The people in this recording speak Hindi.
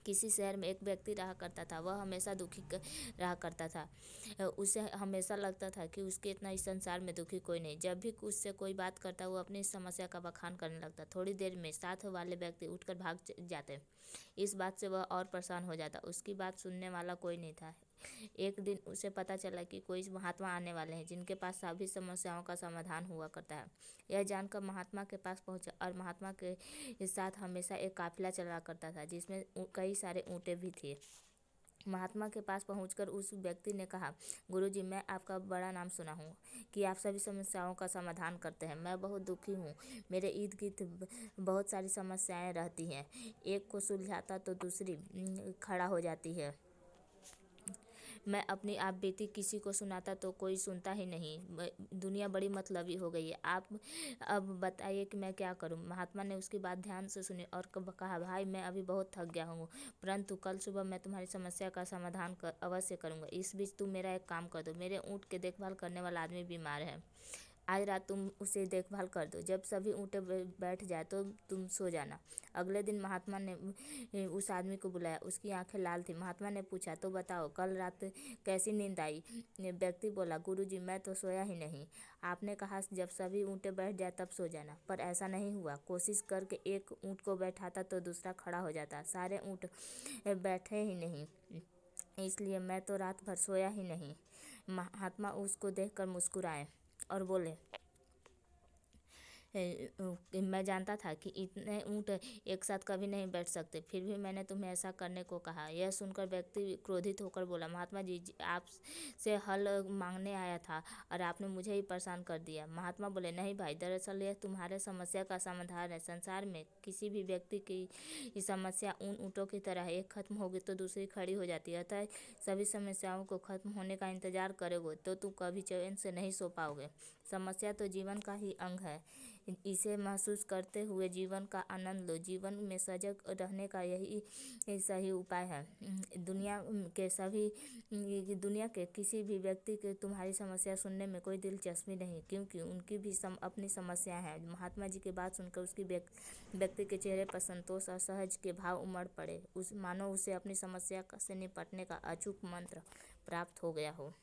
किसी शहर में एक व्यक्ति रहा करता था। वह हमेशा दुखी रहा करता था। उसे हमेशा लगता था कि उसके इतना इस संसार में दुखी कोई नहीं। जब भी उससे कोई बात करता वो अपनी समस्या का बखान करने लगता। थोड़ी देर में साथ वाले व्यक्ति उठकर भाग जाते। इस बात से वह और परेशान हो जाता। उसकी बात सुनने वाला कोई नहीं था। एक दिन उसे पता चला कि कोई महात्मा आने वाले हैं जिनके पास सभी समस्याओं का समाधान हुआ करता है। यह जानकर महात्मा के पास पहुंचा और महात्मा के साथ हमेशा एक काफिला चला करता था जिसमें कई सारे ऊँटे भी थे। महात्मा के पास पहुंचकर उस व्यक्ति ने कहा, गुरुजी, मैं आपका बड़ा नाम सुना हूँ कि आप सभी समस्याओं का समाधान करते हैं। मैं बहुत दुखी हूँ। मेरे इर्द गिर्द बहुत सारी समस्याएं रहती हैं। एक को सुलझाता तो दूसरी खड़ा हो जाती है। मैं अपनी आप बीती किसी को सुनाता तो कोई सुनता ही नहीं। दुनिया बड़ी मतलबी हो गई है। आप अब बताइए कि मैं क्या करूं। महात्मा ने उसकी बात ध्यान से सुनी और कहा, भाई, मैं अभी बहुत थक गया हूँ, परंतु कल सुबह मैं तुम्हारी समस्या का समाधान अवश्य करूँगा। इस बीच तुम मेरा एक काम कर दो। मेरे ऊँट के देखभाल करने वाला आदमी बीमार है। आज रात तुम उसे देखभाल कर दो। जब सभी ऊँटें बैठ जाए तो तुम सो जाना। अगले दिन महात्मा ने उस आदमी को बुलाया। उसकी आंखें लाल थी। महात्मा ने पूछा, तो बताओ, कल रात कैसी नींद आई? व्यक्ति बोला, गुरुजी, मैं तो सोया ही नहीं। आपने कहा जब सभी ऊँटें बैठ जाए तब सो जाना, पर ऐसा नहीं हुआ। कोशिश करके एक ऊँट को बैठाता तो दूसरा खड़ा हो जाता। सारे ऊँट बैठे ही नहीं, इसलिए मैं तो रात भर सोया ही नहीं। महात्मा उसको देखकर मुस्कुराए और बोले, मैं जानता था कि इतने ऊँट एक साथ कभी नहीं बैठ सकते, फिर भी मैंने तुम्हें ऐसा करने को कहा। यह सुनकर व्यक्ति क्रोधित होकर बोला, महात्मा जी, आपसे हल मांगने आया था और आपने मुझे ही परेशान कर दिया। महात्मा बोले, नहीं भाई, दरअसल यह तुम्हारे समस्या का समाधान है। संसार में किसी भी व्यक्ति की समस्या उन ऊँटों की तरह है, एक खत्म होगी तो दूसरी खड़ी हो जाती है। अतः सभी समस्याओं को खत्म होने का इंतजार करोगे तो तुम कभी चैन से नहीं सो पाओगे। समस्या तो जीवन का ही अंग है। इसे महसूस करते हुए जीवन का आनंद लो। जीवन में सजग रहने का यही सही उपाय है। दुनिया के किसी भी व्यक्ति के तुम्हारी समस्या सुनने में कोई दिलचस्पी नहीं, क्योंकि उनकी भी अपनी समस्या है। महात्मा जी की बात सुनकर उसकी व्यक्ति के चेहरे पर संतोष और सहज के भाव उमड़ पड़े। मानो उसे अपनी समस्या से निपटने का अचूक मंत्र प्राप्त हो गया हो।